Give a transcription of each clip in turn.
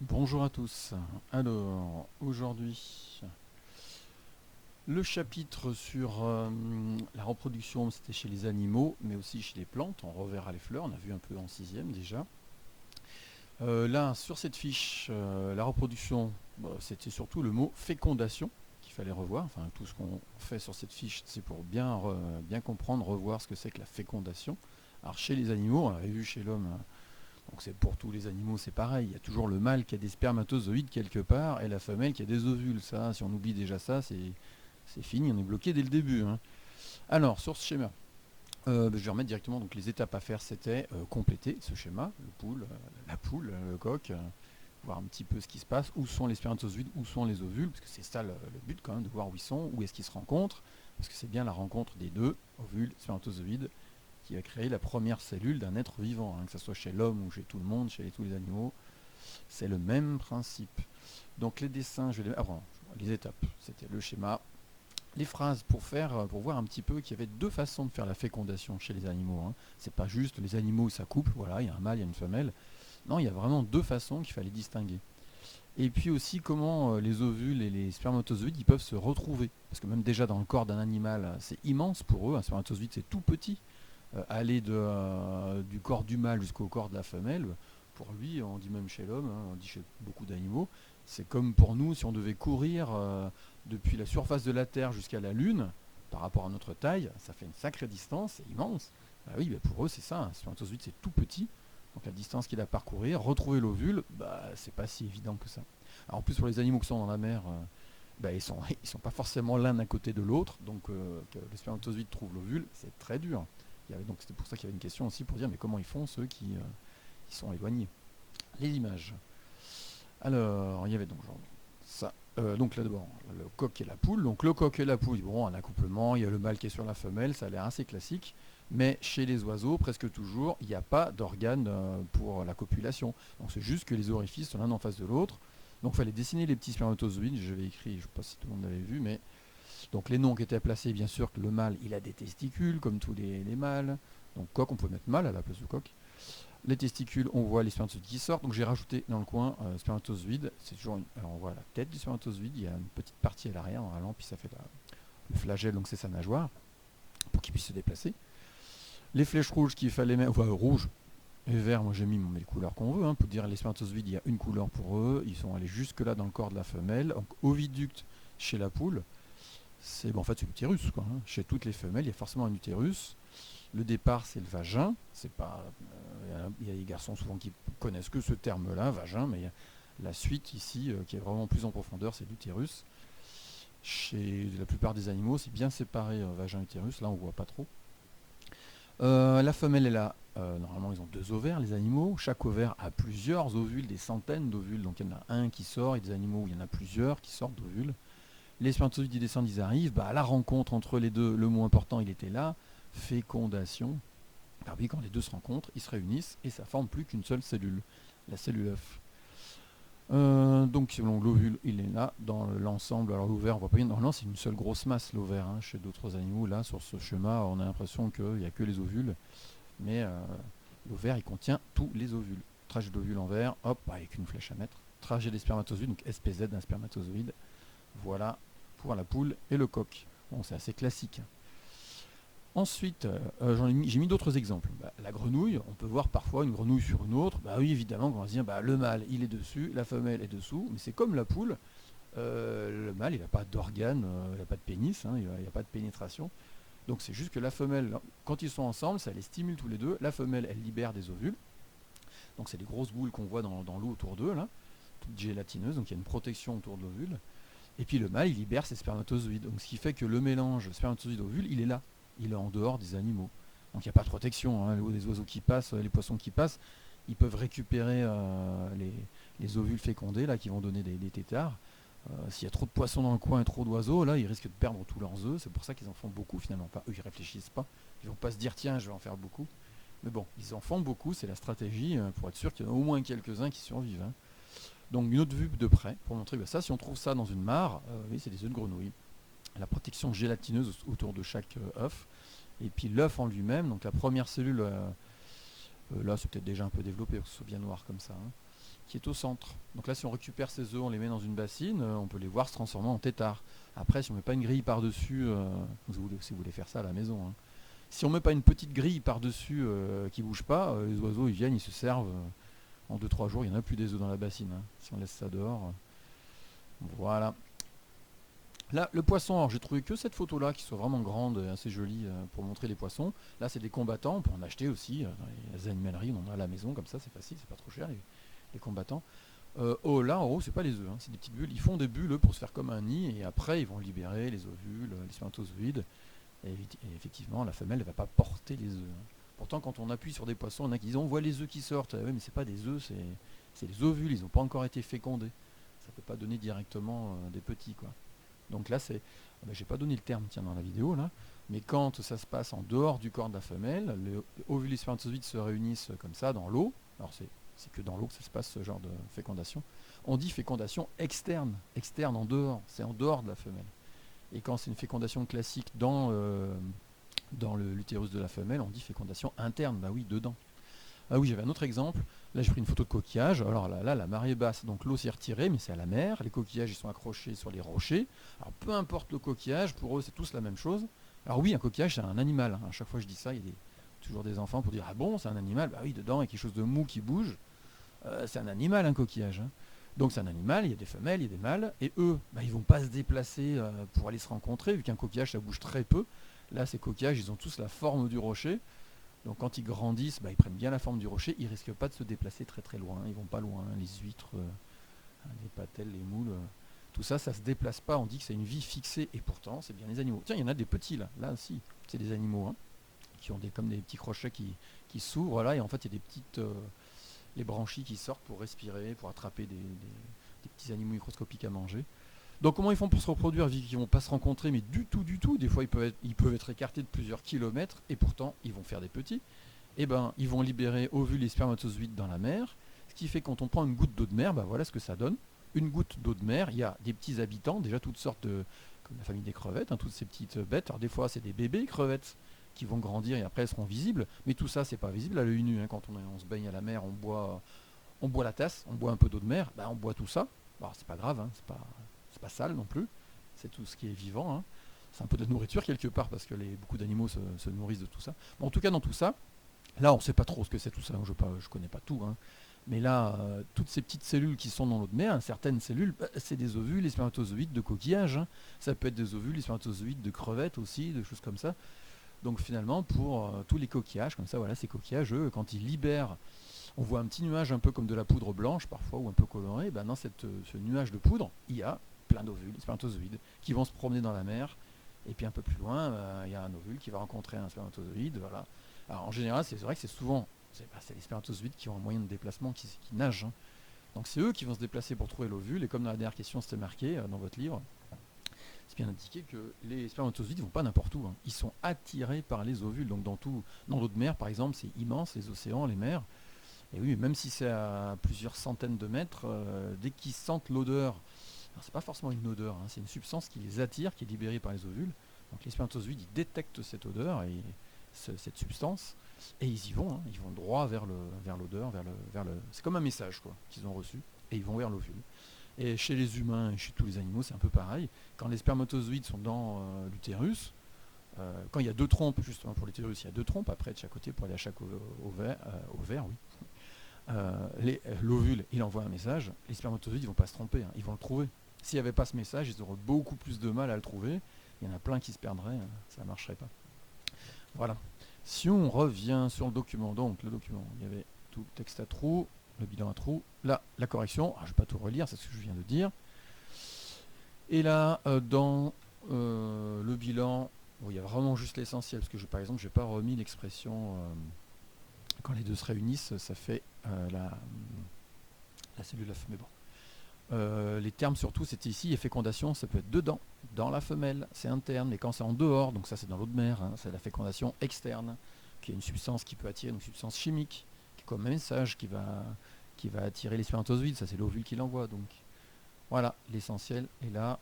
Bonjour à tous. Alors, aujourd'hui, le chapitre sur la reproduction, c'était chez les animaux, mais aussi chez les plantes. On reverra les fleurs, on a vu un peu en sixième déjà. Là, sur cette fiche, la reproduction, bah, c'était surtout le mot fécondation qu'il fallait revoir. Enfin, tout ce qu'on fait sur cette fiche, c'est pour bien comprendre, revoir ce que c'est que la fécondation. Alors, chez les animaux, on avait vu chez l'homme, donc c'est pour tous les animaux, c'est pareil. Il y a toujours le mâle qui a des spermatozoïdes quelque part et la femelle qui a des ovules. Ça, si on oublie déjà ça, c'est fini, on est bloqué dès le début, hein. Alors, sur ce schéma, je vais remettre directement donc, les étapes à faire. C'était compléter ce schéma, la poule, le coq, voir un petit peu ce qui se passe, où sont les spermatozoïdes, où sont les ovules, parce que c'est ça le but quand même, de voir où ils sont, où est-ce qu'ils se rencontrent, parce que c'est bien la rencontre des deux, ovules, spermatozoïdes, qui va créer la première cellule d'un être vivant, hein, que ce soit chez l'homme ou chez tout le monde, chez tous les animaux. C'est le même principe. Donc les dessins, je vais les... Ah, pardon, les étapes, c'était le schéma. Les phrases pour voir un petit peu qu'il y avait deux façons de faire la fécondation chez les animaux, hein. C'est pas juste les animaux ça couple, voilà, il y a un mâle, il y a une femelle. Non, il y a vraiment deux façons qu'il fallait distinguer. Et puis aussi comment les ovules et les spermatozoïdes ils peuvent se retrouver. Parce que même déjà dans le corps d'un animal, c'est immense pour eux. Un spermatozoïde c'est tout petit. Aller du corps du mâle jusqu'au corps de la femelle, pour lui, on dit même chez l'homme, hein, on dit chez beaucoup d'animaux, c'est comme pour nous si on devait courir depuis la surface de la Terre jusqu'à la Lune, par rapport à notre taille, ça fait une sacrée distance, c'est immense. Bah oui, bah pour eux c'est ça, un spermatozoïde c'est tout petit, donc la distance qu'il a à parcourir, retrouver l'ovule, bah, c'est pas si évident que ça. Alors en plus pour les animaux qui sont dans la mer, bah, ils sont pas forcément l'un à côté de l'autre, donc que le spermatozoïde trouve l'ovule, c'est très dur. Donc c'était pour ça qu'il y avait une question aussi pour dire mais comment ils font ceux qui sont éloignés. Les images. Alors, il y avait donc genre ça. Donc là d'abord, le coq et la poule. Donc le coq et la poule, bon, un accouplement, il y a le mâle qui est sur la femelle, ça a l'air assez classique. Mais chez les oiseaux, presque toujours, il n'y a pas d'organe pour la copulation. Donc c'est juste que les orifices sont l'un en face de l'autre. Donc il fallait dessiner les petits spermatozoïdes. Je vais écrire, je ne sais pas si tout le monde l'avait vu, mais donc les noms qui étaient placés, bien sûr que le mâle, il a des testicules, comme tous les mâles. Donc coq, on peut mettre mâle à la place de coq. Les testicules, on voit les spermatozoïdes qui sortent. Donc j'ai rajouté dans le coin spermatozoïde. Alors on voit la tête du spermatozoïde, il y a une petite partie à l'arrière normalement, puis ça fait le flagelle, donc c'est sa nageoire, pour qu'il puisse se déplacer. Les flèches rouges qu'il fallait mettre, enfin rouges et verts, moi j'ai mis, on met les couleurs qu'on veut, hein, pour dire les spermatozoïdes, il y a une couleur pour eux, ils sont allés jusque là dans le corps de la femelle. Donc oviducte chez la poule, c'est bon, en fait c'est l'utérus quoi, hein. Chez toutes les femelles, il y a forcément un utérus. Le départ, c'est le vagin. C'est pas, il y a des garçons souvent qui connaissent que ce terme-là, vagin, mais la suite ici, qui est vraiment plus en profondeur, c'est l'utérus. Chez la plupart des animaux, c'est bien séparé vagin-utérus. Là, on voit pas trop. La femelle est là. Normalement, ils ont deux ovaires, les animaux. Chaque ovaire a plusieurs ovules, des centaines d'ovules. Donc, il y en a un qui sort, et des animaux où il y en a plusieurs qui sortent d'ovules. Les spermatozoïdes ils descendent, ils arrivent. Bah, la rencontre entre les deux, le mot important, il était là. Fécondation. Ah oui, quand les deux se rencontrent, ils se réunissent et ça forme plus qu'une seule cellule, la cellule œuf. Donc l'ovule, il est là dans l'ensemble. Alors l'ovaire, on voit pas bien. Normalement, c'est une seule grosse masse l'ovaire. Hein. Chez d'autres animaux, là, sur ce schéma, on a l'impression qu'il n'y a que les ovules, mais l'ovaire, il contient tous les ovules. Trajet d'ovule en vert, hop, avec une flèche à mettre. Trajet des spermatozoïdes, donc SPZ d'un spermatozoïde. Voilà pour la poule et le coq. Bon, c'est assez classique. Ensuite, j'ai mis d'autres exemples. Bah, la grenouille, on peut voir parfois une grenouille sur une autre. Bah oui, évidemment, on va se dire, bah, le mâle, il est dessus, la femelle est dessous, mais c'est comme la poule. Le mâle, il n'a pas d'organe, il n'a pas de pénis, hein, il n'y a pas de pénétration. Donc c'est juste que la femelle, quand ils sont ensemble, ça les stimule tous les deux. La femelle, elle libère des ovules. Donc c'est des grosses boules qu'on voit dans l'eau autour d'eux, là, toutes gélatineuses, donc il y a une protection autour de l'ovule. Et puis le mâle, il libère ses spermatozoïdes. Donc ce qui fait que le mélange spermatozoïde-ovule, il est là. Il est en dehors des animaux. Donc il n'y a pas de protection. Hein. Les oiseaux qui passent, les poissons qui passent, ils peuvent récupérer les ovules fécondés là, qui vont donner des têtards. S'il y a trop de poissons dans le coin et trop d'oiseaux, là, ils risquent de perdre tous leurs œufs. C'est pour ça qu'ils en font beaucoup finalement. Enfin, eux, ils réfléchissent pas. Ils vont pas se dire tiens, je vais en faire beaucoup. Mais bon, ils en font beaucoup. C'est la stratégie pour être sûr qu'il y en a au moins quelques-uns qui survivent. Hein. Donc une autre vue de près pour montrer que ça, si on trouve ça dans une mare, oui, c'est des œufs de grenouille. La protection gélatineuse autour de chaque œuf. Et puis l'œuf en lui-même, donc la première cellule Là c'est peut-être déjà un peu développé pour que ce soit bien noir comme ça, hein, qui est au centre. Donc là si on récupère ces œufs, on les met dans une bassine, on peut les voir se transformer en têtards. Après si on met pas une grille par-dessus, si vous voulez faire ça à la maison, hein. Si on met pas une petite grille par-dessus qui bouge pas, les oiseaux ils viennent, ils se servent, en 2-3 jours il n'y en a plus des œufs dans la bassine, hein, si on laisse ça dehors. Voilà. Là, le poisson, alors j'ai trouvé que cette photo-là qui soit vraiment grande et assez jolie pour montrer les poissons. Là, c'est des combattants, on peut en acheter aussi dans les animaleries, on en a à la maison comme ça, c'est facile, c'est pas trop cher les combattants. Oh, là, en haut, c'est pas les œufs, hein, c'est des petites bulles. Ils font des bulles eux, pour se faire comme un nid et après, ils vont libérer les ovules, les spermatozoïdes. Et effectivement, la femelle ne va pas porter les œufs, hein. Pourtant, quand on appuie sur des poissons, il y en a qui disent on voit les œufs qui sortent. Ah oui, mais c'est pas des œufs, c'est les ovules, ils n'ont pas encore été fécondés. Ça ne peut pas donner directement des petits, quoi. Donc là, j'ai pas donné le terme tiens, dans la vidéo, là, mais quand ça se passe en dehors du corps de la femelle, les ovules et spermatozoïdes se réunissent comme ça dans l'eau. Alors c'est que dans l'eau que ça se passe ce genre de fécondation. On dit fécondation externe, externe en dehors, c'est en dehors de la femelle. Et quand c'est une fécondation classique dans l'utérus de la femelle, on dit fécondation interne, bah oui, dedans. Ah oui, j'avais un autre exemple. Là, j'ai pris une photo de coquillage. Alors là, la marée est basse, donc l'eau s'est retirée, mais c'est à la mer. Les coquillages, ils sont accrochés sur les rochers. Alors, peu importe le coquillage, pour eux, c'est tous la même chose. Alors oui, un coquillage, c'est un animal, hein. À chaque fois que je dis ça, il y a toujours des enfants pour dire ah bon, c'est un animal. Bah oui, dedans, il y a quelque chose de mou qui bouge. C'est un animal, un coquillage, hein. Donc c'est un animal, il y a des femelles, il y a des mâles, et eux, bah, ils vont pas se déplacer pour aller se rencontrer, vu qu'un coquillage, ça bouge très peu. Là, ces coquillages, ils ont tous la forme du rocher. Donc quand ils grandissent, bah, ils prennent bien la forme du rocher, ils risquent pas de se déplacer très très loin, ils vont pas loin, les huîtres, les patelles, les moules, tout ça, ça se déplace pas, on dit que c'est une vie fixée, et pourtant c'est bien les animaux. Tiens, il y en a des petits là aussi, c'est des animaux, hein, qui ont comme des petits crochets qui s'ouvrent là, et en fait il y a des petites les branchies qui sortent pour respirer, pour attraper des petits animaux microscopiques à manger. Donc comment ils font pour se reproduire, vu qu'ils ne vont pas se rencontrer, mais du tout. Des fois ils peuvent être écartés de plusieurs kilomètres et pourtant ils vont faire des petits. Et ben ils vont libérer ovules et spermatozoïdes dans la mer. Ce qui fait que quand on prend une goutte d'eau de mer, ben voilà ce que ça donne. Une goutte d'eau de mer, il y a des petits habitants, déjà toutes sortes comme la famille des crevettes, hein, toutes ces petites bêtes. Alors des fois c'est des bébés crevettes qui vont grandir et après elles seront visibles. Mais tout ça c'est pas visible à l'œil nu, hein. Quand on se baigne à la mer, on boit la tasse, on boit un peu d'eau de mer, ben on boit tout ça. Alors c'est pas grave, hein, c'est pas sale non plus, c'est tout ce qui est vivant, hein. C'est un peu de la nourriture quelque part parce que beaucoup d'animaux se nourrissent de tout ça. Bon, en tout cas dans tout ça, là on ne sait pas trop ce que c'est tout ça, je ne connais pas tout, hein. Mais là, toutes ces petites cellules qui sont dans l'eau de mer, hein, certaines cellules, c'est des ovules, les spermatozoïdes de coquillages, hein. Ça peut être des ovules, les spermatozoïdes de crevettes aussi, des choses comme ça. Donc finalement, pour tous les coquillages, comme ça, voilà, ces coquillages, eux, quand ils libèrent, on voit un petit nuage un peu comme de la poudre blanche parfois, ou un peu coloré, ben dans ce nuage de poudre, il y a plein d'ovules, spermatozoïdes, qui vont se promener dans la mer, et puis un peu plus loin, il y a un ovule qui va rencontrer un spermatozoïde, voilà. Alors en général, c'est vrai que c'est souvent, c'est les spermatozoïdes qui ont un moyen de déplacement, qui nagent, hein. Donc c'est eux qui vont se déplacer pour trouver l'ovule, et comme dans la dernière question c'était marqué dans votre livre, c'est bien indiqué que les spermatozoïdes ne vont pas n'importe où, hein. Ils sont attirés par les ovules. Donc dans l'eau de mer, par exemple, c'est immense, les océans, les mers. Et oui, même si c'est à plusieurs centaines de mètres, dès qu'ils sentent l'odeur, alors c'est pas forcément une odeur, hein, c'est une substance qui les attire, qui est libérée par les ovules. Donc les spermatozoïdes, ils détectent cette odeur et cette substance, et ils y vont, hein, ils vont droit vers l'odeur, c'est comme un message quoi, qu'ils ont reçu, et ils vont vers l'ovule. Et chez les humains et chez tous les animaux, c'est un peu pareil. Quand les spermatozoïdes sont dans l'utérus, quand il y a deux trompes, justement pour l'utérus, il y a deux trompes après de chaque côté pour aller à chaque ovaire, oui. L'ovule, il envoie un message, les spermatozoïdes, ils vont pas se tromper, hein, ils vont le trouver. S'il n'y avait pas ce message, ils auraient beaucoup plus de mal à le trouver. Il y en a plein qui se perdraient, hein, ça ne marcherait pas. Voilà. Si on revient sur le document, donc le document, il y avait tout le texte à trous, le bilan à trous, là, la correction, je ne vais pas tout relire, c'est ce que je viens de dire. Et là, dans le bilan, bon, il y a vraiment juste l'essentiel, parce que par exemple, je n'ai pas remis l'expression quand les deux se réunissent, ça fait la cellule de la femelle. Bon. Les termes surtout, c'était ici, et fécondation, ça peut être dedans, dans la femelle, c'est interne, mais quand c'est en dehors, donc ça c'est dans l'eau de mer, hein, c'est la fécondation externe, qui est une substance qui peut attirer, une substance chimique, qui est comme un message, qui va attirer les spermatozoïdes, ça c'est l'ovule qui l'envoie. Donc voilà, l'essentiel est là.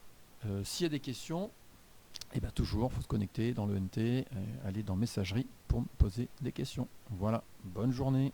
S'il y a des questions, et bien toujours, il faut se connecter dans le NT, aller dans messagerie pour me poser des questions. Voilà, bonne journée.